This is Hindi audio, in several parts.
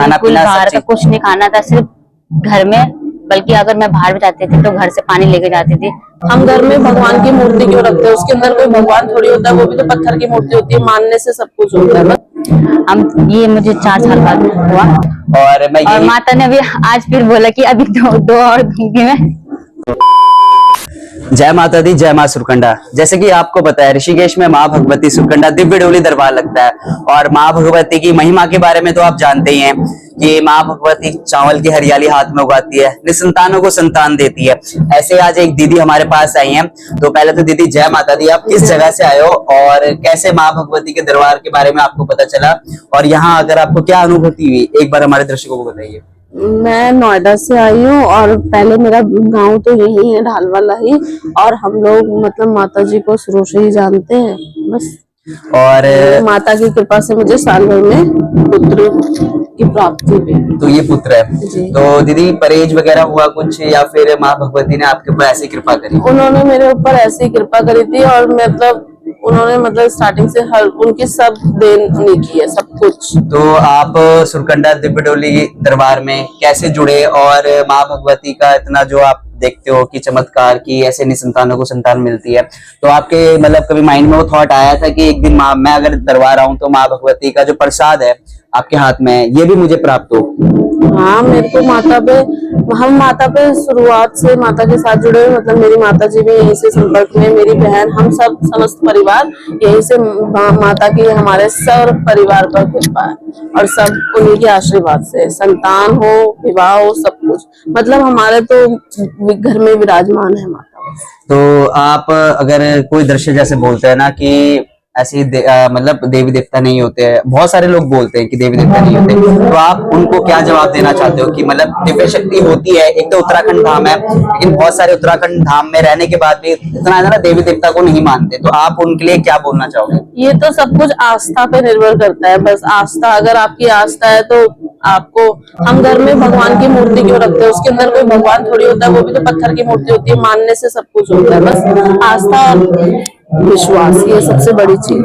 खाना पीना बाहर का कुछ नहीं खाना था, सिर्फ घर में। बल्कि अगर मैं बाहर भी जाती थी तो घर से पानी लेके जाती थी। हम घर में भगवान की मूर्ति क्यों रखते हैं? उसके अंदर कोई भगवान थोड़ी होता है, वो भी तो पत्थर की मूर्ति होती है। मानने से सब कुछ होता है। हम ये मुझे 4 साल बाद हुआ और माता ने भी आज फिर बोला कि अभी दो और दूंगी मैं। जय माता दी, जय मां सुरकंडा। जैसे कि आपको पता है, ऋषिकेश में मां भगवती सुरकंडा दिव्य डोली दरबार लगता है। और मां भगवती की महिमा के बारे में तो आप जानते ही हैं कि मां भगवती चावल की हरियाली हाथ में उगाती है, निसंतानों को संतान देती है। ऐसे आज एक दीदी हमारे पास आई हैं। तो पहले तो दीदी जय माता दी, आप किस जगह से आए हो और कैसे मां भगवती के दरबार के बारे में आपको पता चला, और यहाँ अगर आपको क्या अनुभूति हुई, एक बार हमारे दर्शकों को बताइए। मैं नोएडा से आई हूँ और पहले मेरा गांव तो यही है, ढालवाला ही। और हम लोग मतलब माता जी को शुरू से ही जानते हैं बस। और माता की कृपा से मुझे साल भर में पुत्र की प्राप्ति हुई। तो ये पुत्र है। तो दीदी परहेज वगैरह हुआ कुछ, या फिर माँ भगवती ने आपके ऊपर ऐसी कृपा करी? उन्होंने मेरे ऊपर ऐसी कृपा करी थी और मतलब उन्होंने मतलब स्टार्टिंग से हर उनकी सब देन उन्हीं की है, सब कुछ। तो आप सुरकंडा दिव्य डोली दरबार में कैसे जुड़े, और माँ भगवती का इतना जो आप देखते हो कि चमत्कार की ऐसे निसंतानों को संतान मिलती है, तो आपके मतलब कभी माइंड में वो थॉट आया था कि एक दिन माँ मैं अगर दरबार आऊं तो माँ भगवती का जो प्रसाद है आपके हाथ में ये भी मुझे प्राप्त हो? हाँ, मेरे को हम माता पे शुरुआत से माता के साथ जुड़े हुए। मतलब मेरी माता जी भी यहीं से संपर्क में, मेरी बहन, हम सब समस्त परिवार यहीं से। माता की हमारे सब परिवार पर कृपा है और सब उन्हीं के आशीर्वाद से, संतान हो, विवाह हो, सब कुछ मतलब हमारे तो घर में विराजमान है माता। तो आप अगर कोई दर्शक जैसे बोलते हैं ना कि ऐसी मतलब देवी देवता नहीं होते हैं, बहुत सारे लोग बोलते हैं कि देवी देवता नहीं होते, तो आप उनको क्या जवाब देना चाहते हो कि मतलब दिव्य शक्ति होती है? एक तो उत्तराखंड धाम है, लेकिन बहुत सारे उत्तराखंड धाम में रहने के बाद भी इतना है ना देवी देवता को नहीं मानते, तो आप उनके लिए क्या बोलना चाहोगे? ये तो सब कुछ आस्था पे निर्भर करता है। बस आस्था, अगर आपकी आस्था है तो आपको। हम घर में भगवान की मूर्ति क्यों रखते हैं? उसके अंदर कोई भगवान थोड़ी होता है, वो भी तो पत्थर की मूर्ति होती है। मानने से सब कुछ होता है। बस आस्था और विश्वास, ये सबसे बड़ी चीज।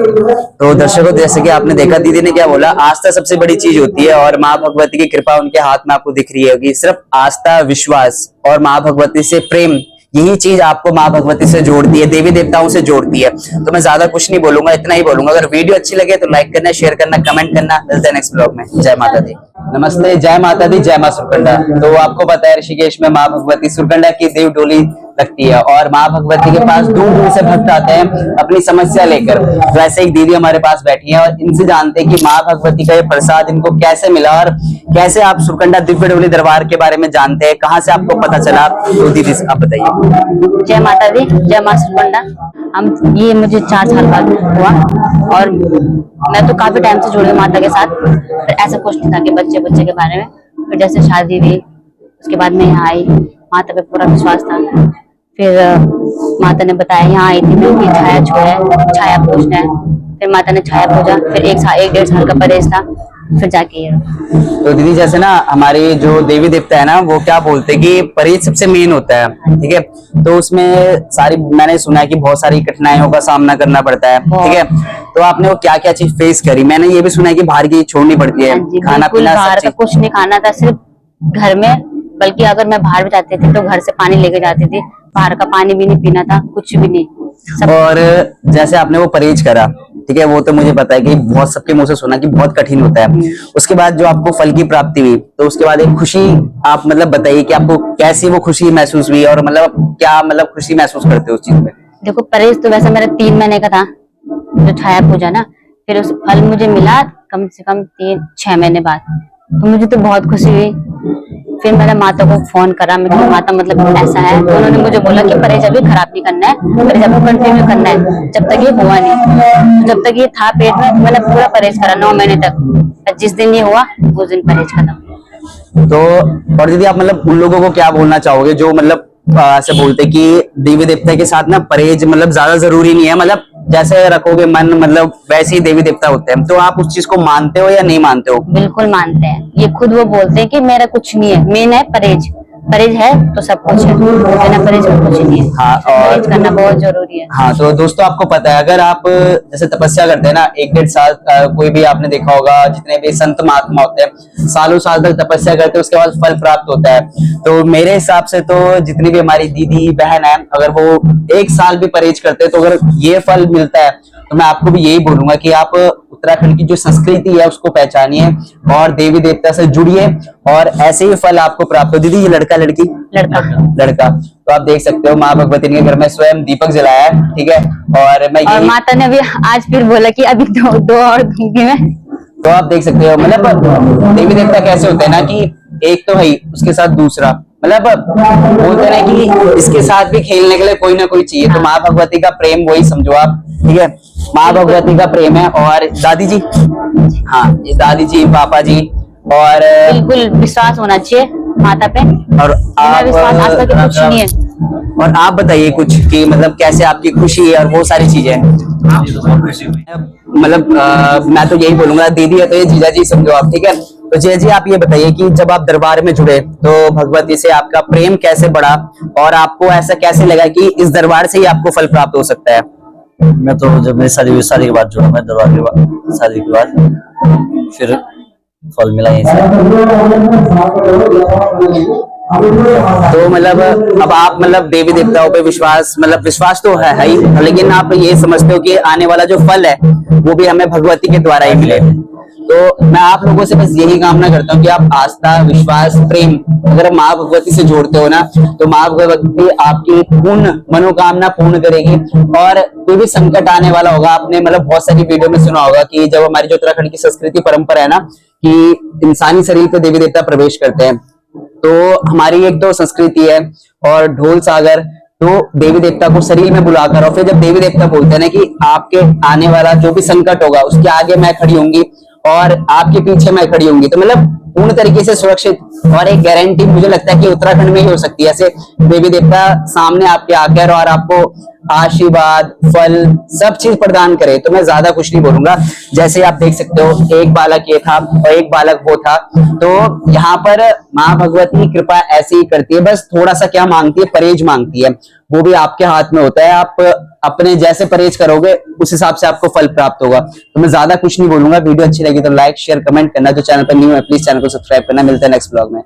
तो दर्शकों, जैसे कि आपने देखा दीदी ने क्या बोला, आस्था सबसे बड़ी चीज होती है और माँ भगवती की कृपा उनके हाथ में आपको दिख रही होगी। सिर्फ आस्था, विश्वास और माँ भगवती से प्रेम, यही चीज आपको माँ भगवती से जोड़ती है, देवी देवताओं से जोड़ती है। तो मैं ज्यादा कुछ नहीं बोलूंगा, इतना ही बोलूंगा। अगर वीडियो अच्छी लगे तो लाइक करना, शेयर करना, कमेंट करना। मिलते हैं नेक्स्ट ब्लॉग में। जय माता दी। नमस्ते, जय माता दी, जय मां सुरकंडा। तो आपको पता है ऋषिकेश में माँ भगवती सुरकंडा की देव डोली लगती है और माँ भगवती के पास दूर दूर से भक्त आते हैं अपनी समस्या लेकर। तो ऐसे एक दीदी हमारे पास बैठी है और इनसे जानते हैं कि माँ भगवती का ये प्रसाद इनको कैसे मिला और कैसे आप सुरकंडा दिव्य डोली दरबार के बारे में जानते हैं, कहाँ से आपको पता चला। तो दीदी आप बताइए। जय माता दी, जय मां सुरकंडा। हम ये मुझे 4 साल बाद हुआ और मैं तो काफी टाइम से जुड़ी हूँ माता के साथ। तो ऐसा कुछ नहीं था कि बच्चे के बारे में। फिर जैसे शादी हुई उसके बाद मैं यहाँ आई, माता पे पूरा विश्वास था। फिर माता ने बताया, यहाँ आई थी मैं कि छाया छुआ, छाया पूजना है। फिर माता ने छाया पूजा, फिर 1-1.5 साल का परहेज था, फिर जाके ये। तो दीदी जैसे ना हमारी जो देवी देवता है ना, वो क्या बोलते हैं कि परहेज सबसे मेन होता है, ठीक है। तो उसमें सारी मैंने सुना है कि बहुत सारी कठिनाइयों का सामना करना पड़ता है, ठीक है। तो आपने वो क्या क्या चीज फेस करी? मैंने ये भी सुना है कि बाहर की छोड़नी पड़ती है, खाना पीना बाहर का कुछ नहीं खाना था, सिर्फ घर में। बल्कि अगर मैं बाहर भी जाती थी तो घर से पानी लेके जाती थी, बाहर का पानी भी नहीं पीना था, कुछ भी नहीं। और जैसे आपने वो परहेज करा, ठीक है, वो तो मुझे पता है कि बहुत सबके मुंह से सुना कि बहुत कठिन होता है। उसके बाद जो आपको फल की प्राप्ति हुई, तो उसके बाद एक खुशी, आप मतलब बताइए कि आपको कैसी वो खुशी महसूस हुई और मतलब क्या मतलब खुशी महसूस करते हो उस चीज में? देखो, परहेज तो वैसे मेरा 3 महीने का था, जो छाया पूजा ना। फिर उस फल मुझे मिला कम से कम 3-6 महीने बाद, तो मुझे तो बहुत खुशी हुई। फिर मैंने माता को फोन करा, मैं माता मतलब ऐसा है। तो उन्होंने मुझे बोला कि परहेज अभी खराब नहीं करना है, परहेज अभी कंटिन्यू करना है जब तक ये हुआ नहीं। तो जब तक ये था पेट में, मैंने पूरा परहेज करा 9 महीने तक। जिस दिन ये हुआ उस दिन परहेज खत्म। तो और दीदी आप मतलब उन लोगों को क्या बोलना चाहोगे जो मतलब ऐसे बोलते कि देवी देवता के साथ ना परहेज मतलब ज्यादा जरूरी नहीं है, मतलब जैसे रखोगे मन मतलब वैसे ही देवी देवता होते हैं। तो आप उस चीज को मानते हो या नहीं मानते हो? बिल्कुल मानते हैं, ये खुद वो बोलते हैं कि मेरा कुछ नहीं है, मेन है परहेज। परहेज है तो सब कुछ है, बिना परहेज का कुछ नहीं है। हाँ, और परहेज करना बहुत जरूरी है। हाँ, तो दोस्तों आपको पता है, अगर आप जैसे तपस्या करते हैं ना 1-1.5 साल, कोई भी आपने देखा होगा, जितने भी संत महात्मा होते हैं सालों साल तक तपस्या करते हैं, उसके बाद फल प्राप्त होता है। तो मेरे हिसाब से तो जितनी भी हमारी दीदी बहन है, अगर वो 1 साल भी परहेज करते हैं तो अगर ये फल मिलता है, तो मैं आपको भी यही बोलूंगा कि आप उत्तराखंड की जो संस्कृति है उसको पहचानिए और देवी देवता से जुड़िए और ऐसे ही फल आपको प्राप्त हो। दीदी ये लड़का लड़की? लड़का। तो आप देख सकते हो माँ भगवती ने घर में स्वयं दीपक जलाया है, ठीक है। और मैं और माता ने भी आज फिर बोला कि अभी दो और दूंगी मैं। तो आप देख सकते हो, मतलब देवी देवता कैसे होते हैं ना कि एक तो है उसके साथ दूसरा, मतलब बोलते हैं कि इसके साथ भी खेलने के लिए कोई ना कोई चाहिए। तो माँ भगवती का प्रेम वही समझो आप, ठीक है। माँ भगवती का प्रेम है। और दादी जी, हाँ ये दादी जी, पापा जी, और बिल्कुल विश्वास होना चाहिए माता पे, और बिना विश्वास आज तक कुछ नहीं है। और आप बताइए कुछ कि मतलब कैसे आपकी खुशी है और वो सारी चीजें। मतलब मैं तो यही बोलूंगा, दीदी है तो ये जीजा जी समझो आप, ठीक है। तो जीजा जी आप ये बताइए कि जब आप दरबार में जुड़े तो भगवती से आपका प्रेम कैसे बढ़ा और आपको ऐसा कैसे लगा कि इस दरबार से ही आपको फल प्राप्त हो सकता है? मैं तो जब मेरी शादी के बाद जुड़ा, मैं दरबार के बाद शादी के बाद फिर फल मिला यहीं से। तो मतलब अब आप मतलब देवी देवताओं पे विश्वास, मतलब विश्वास तो है ही, लेकिन आप ये समझते हो कि आने वाला जो फल है वो भी हमें भगवती के द्वारा ही मिले। तो मैं आप लोगों से बस यही कामना करता हूँ कि आप आस्था, विश्वास, प्रेम अगर माँ भगवती से जोड़ते हो ना, तो माँ भगवती आपकी पूर्ण मनोकामना पूर्ण करेगी। और कोई भी संकट आने वाला होगा, आपने मतलब बहुत सारी वीडियो में सुना होगा कि जब हमारी जो उत्तराखंड की संस्कृति परंपरा है ना कि इंसानी शरीर पे देवी देवता प्रवेश करते हैं, तो हमारी एक तो संस्कृति है। और ढोल सागर तो देवी देवता को शरीर में बुलाकर, और फिर जब देवी देवता बोलते हैं ना कि आपके आने वाला जो भी संकट होगा उसके आगे मैं खड़ी होंगी और आपके पीछे मैं खड़ी होंगी, तो मतलब पूर्ण तरीके से सुरक्षित और एक गारंटी मुझे लगता है कि उत्तराखंड में ही हो सकती है। ऐसे देवी देवता सामने आपके आकर और आपको आशीर्वाद, फल, सब चीज प्रदान करे। तो मैं ज्यादा कुछ नहीं बोलूंगा। जैसे आप देख सकते हो, एक बालक ये था और एक बालक वो था। तो यहाँ पर माँ भगवती कृपा ऐसी ही करती है, बस थोड़ा सा क्या मांगती है, परहेज मांगती है। वो भी आपके हाथ में होता है, आप अपने जैसे परहेज करोगे उस हिसाब से आपको फल प्राप्त होगा। तो मैं ज्यादा कुछ नहीं बोलूंगा। वीडियो अच्छी लगी तो लाइक, शेयर, कमेंट करना। जो चैनल पर न्यू है प्लीज चैनल को सब्सक्राइब करना। मिलते हैं नेक्स्ट ब्लॉग में।